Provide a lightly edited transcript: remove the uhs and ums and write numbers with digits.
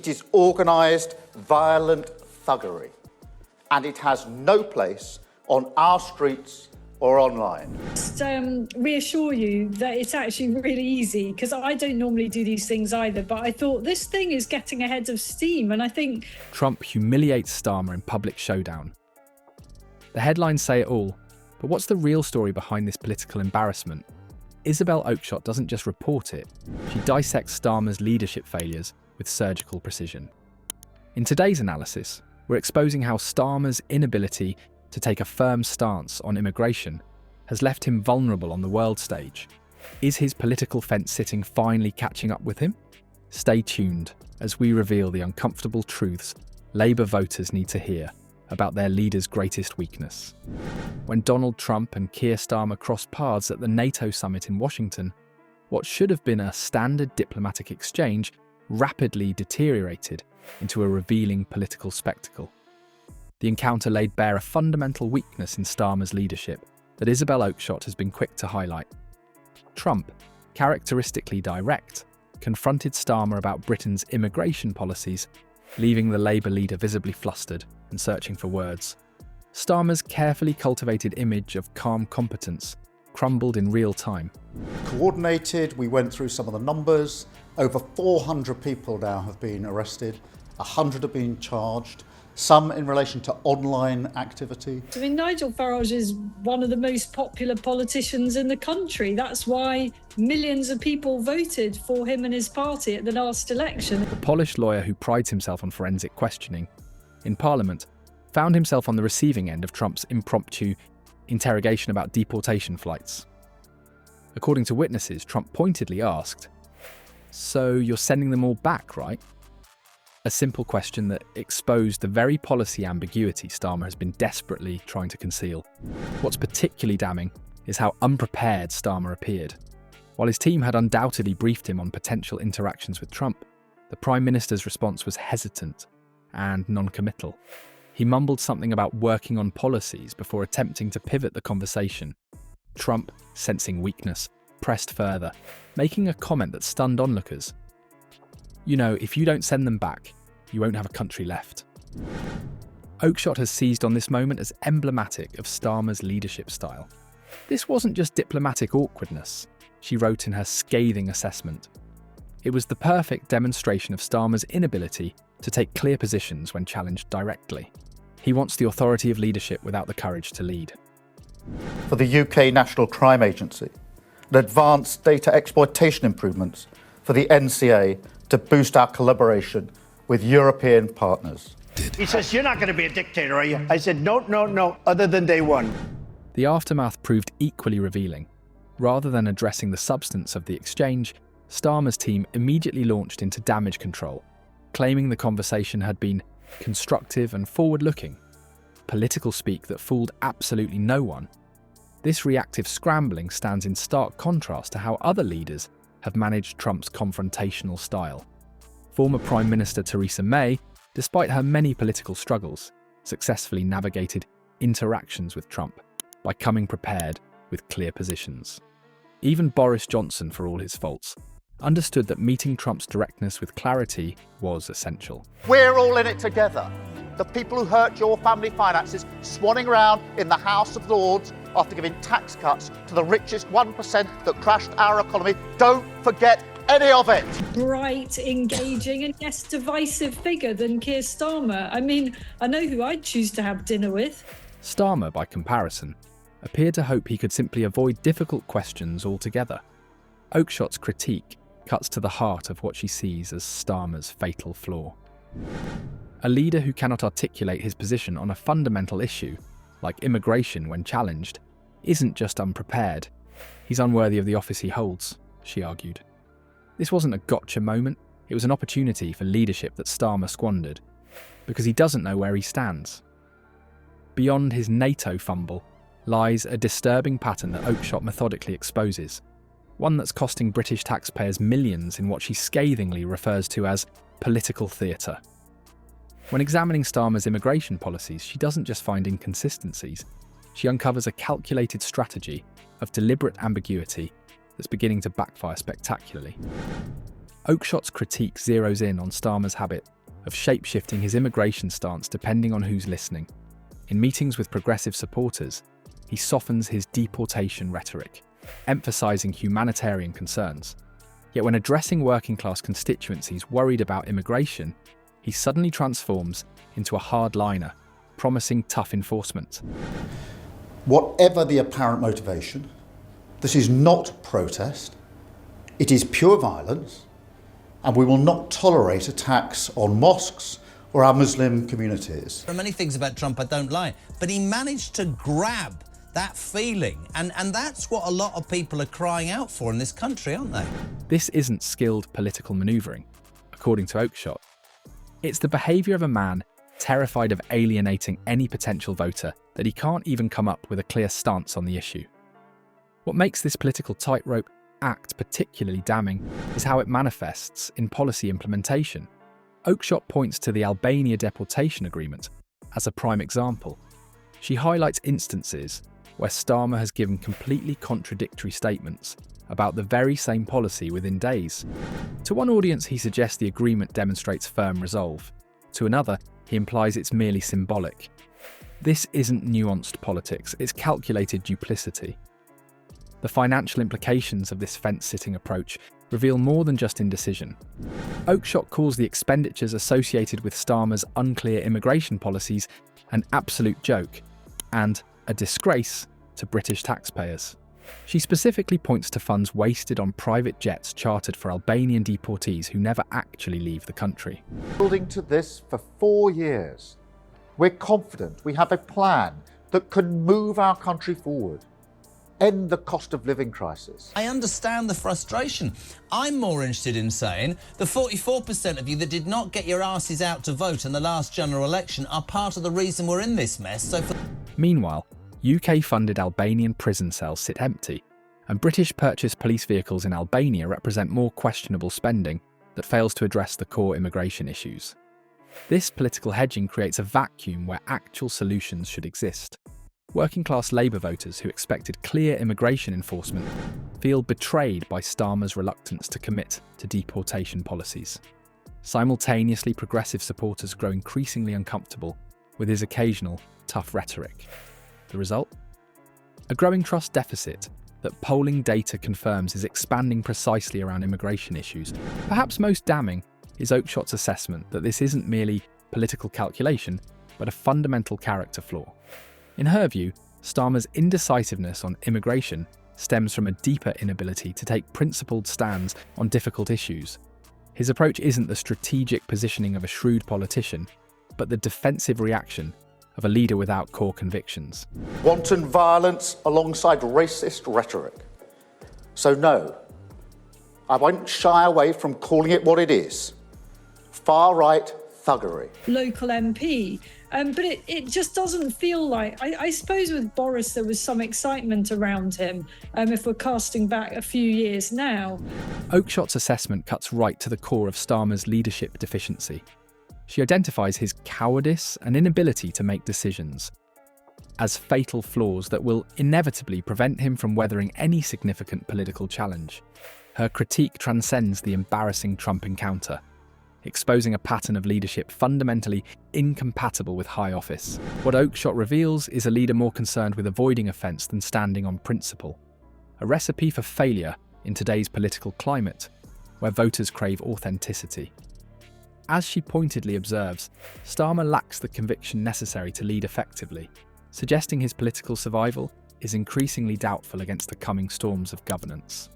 It is organised, violent thuggery, and it has no place on our streets or online. Just reassure you that it's actually really easy, because I don't normally do these things either, but I thought this thing is getting ahead of steam, and I think... Trump humiliates Starmer in public showdown. The headlines say it all, but what's the real story behind this political embarrassment? Isabel Oakeshott doesn't just report it, she dissects Starmer's leadership failures with surgical precision. In today's analysis, we're exposing how Starmer's inability to take a firm stance on immigration has left him vulnerable on the world stage. Is his political fence-sitting finally catching up with him? Stay tuned as we reveal the uncomfortable truths Labour voters need to hear about their leader's greatest weakness. When Donald Trump and Keir Starmer crossed paths at the NATO summit in Washington, what should have been a standard diplomatic exchange rapidly deteriorated into a revealing political spectacle. The encounter laid bare a fundamental weakness in Starmer's leadership that Isabel Oakeshott has been quick to highlight. Trump, characteristically direct, confronted Starmer about Britain's immigration policies, leaving the Labour leader visibly flustered and searching for words. Starmer's carefully cultivated image of calm competence crumbled in real time. Coordinated, we went through some of the numbers. Over 400 people now have been arrested, 100 have been charged, some in relation to online activity. I mean, Nigel Farage is one of the most popular politicians in the country. That's why millions of people voted for him and his party at the last election. The polished lawyer who prides himself on forensic questioning in Parliament found himself on the receiving end of Trump's impromptu interrogation about deportation flights. According to witnesses, Trump pointedly asked, "So you're sending them all back, right?" A simple question that exposed the very policy ambiguity Starmer has been desperately trying to conceal. What's particularly damning is how unprepared Starmer appeared. While his team had undoubtedly briefed him on potential interactions with Trump, the Prime Minister's response was hesitant and non-committal. He mumbled something about working on policies before attempting to pivot the conversation. Trump, sensing weakness, pressed further, making a comment that stunned onlookers. "You know, if you don't send them back, you won't have a country left." Oakeshott has seized on this moment as emblematic of Starmer's leadership style. This wasn't just diplomatic awkwardness, she wrote in her scathing assessment. It was the perfect demonstration of Starmer's inability to take clear positions when challenged directly. He wants the authority of leadership without the courage to lead. For the UK National Crime Agency, and advanced data exploitation improvements for the NCA to boost our collaboration with European partners. He says, "You're not going to be a dictator, are you?" I said, no, other than day one. The aftermath proved equally revealing. Rather than addressing the substance of the exchange, Starmer's team immediately launched into damage control, claiming the conversation had been constructive and forward-looking, political speak that fooled absolutely no one. This reactive scrambling stands in stark contrast to how other leaders have managed Trump's confrontational style. Former Prime Minister Theresa May, despite her many political struggles, successfully navigated interactions with Trump by coming prepared with clear positions. Even Boris Johnson, for all his faults, understood that meeting Trump's directness with clarity was essential. We're all in it together. The people who hurt your family finances swanning around in the House of Lords after giving tax cuts to the richest 1% that crashed our economy. Don't forget any of it. Bright, engaging, and yes, divisive figure than Keir Starmer. I mean, I know who I'd choose to have dinner with. Starmer, by comparison, appeared to hope he could simply avoid difficult questions altogether. Oakeshott's critique cuts to the heart of what she sees as Starmer's fatal flaw. A leader who cannot articulate his position on a fundamental issue, like immigration when challenged, isn't just unprepared. He's unworthy of the office he holds, she argued. This wasn't a gotcha moment, it was an opportunity for leadership that Starmer squandered, because he doesn't know where he stands. Beyond his NATO fumble lies a disturbing pattern that Oakeshott methodically exposes, one that's costing British taxpayers millions in what she scathingly refers to as political theatre. When examining Starmer's immigration policies, she doesn't just find inconsistencies, she uncovers a calculated strategy of deliberate ambiguity that's beginning to backfire spectacularly. Oakeshott's critique zeroes in on Starmer's habit of shape-shifting his immigration stance depending on who's listening. In meetings with progressive supporters, he softens his deportation rhetoric, emphasising humanitarian concerns. Yet when addressing working-class constituencies worried about immigration, he suddenly transforms into a hardliner, promising tough enforcement. Whatever the apparent motivation, this is not protest, it is pure violence, and we will not tolerate attacks on mosques or our Muslim communities. There are many things about Trump I don't like, but he managed to grab that feeling, and that's what a lot of people are crying out for in this country, aren't they? This isn't skilled political manoeuvring, according to Oakeshott. It's the behaviour of a man terrified of alienating any potential voter that he can't even come up with a clear stance on the issue. What makes this political tightrope act particularly damning is how it manifests in policy implementation. Oakeshott points to the Albania deportation agreement as a prime example. She highlights instances where Starmer has given completely contradictory statements about the very same policy within days. To one audience, he suggests the agreement demonstrates firm resolve. To another, he implies it's merely symbolic. This isn't nuanced politics, it's calculated duplicity. The financial implications of this fence-sitting approach reveal more than just indecision. Oakeshott calls the expenditures associated with Starmer's unclear immigration policies an absolute joke and a disgrace to British taxpayers. She specifically points to funds wasted on private jets chartered for Albanian deportees who never actually leave the country. Building to this for 4 years. We're confident we have a plan that can move our country forward, end the cost of living crisis. I understand the frustration. I'm more interested in saying the 44% of you that did not get your asses out to vote in the last general election are part of the reason we're in this mess. Meanwhile, UK-funded Albanian prison cells sit empty, and British-purchased police vehicles in Albania represent more questionable spending that fails to address the core immigration issues. This political hedging creates a vacuum where actual solutions should exist. Working-class Labour voters who expected clear immigration enforcement feel betrayed by Starmer's reluctance to commit to deportation policies. Simultaneously, progressive supporters grow increasingly uncomfortable with his occasional tough rhetoric. The result? A growing trust deficit that polling data confirms is expanding precisely around immigration issues. Perhaps most damning is Oakeshott's assessment that this isn't merely political calculation, but a fundamental character flaw. In her view, Starmer's indecisiveness on immigration stems from a deeper inability to take principled stands on difficult issues. His approach isn't the strategic positioning of a shrewd politician, but the defensive reaction of a leader without core convictions. Wanton violence alongside racist rhetoric. So no, I won't shy away from calling it what it is. Far-right thuggery. Local MP. But it just doesn't feel like... I suppose with Boris there was some excitement around him, if we're casting back a few years now. Oakeshott's assessment cuts right to the core of Starmer's leadership deficiency. She identifies his cowardice and inability to make decisions as fatal flaws that will inevitably prevent him from weathering any significant political challenge. Her critique transcends the embarrassing Trump encounter, exposing a pattern of leadership fundamentally incompatible with high office. What Oakeshott reveals is a leader more concerned with avoiding offence than standing on principle, a recipe for failure in today's political climate, where voters crave authenticity. As she pointedly observes, Starmer lacks the conviction necessary to lead effectively, suggesting his political survival is increasingly doubtful against the coming storms of governance.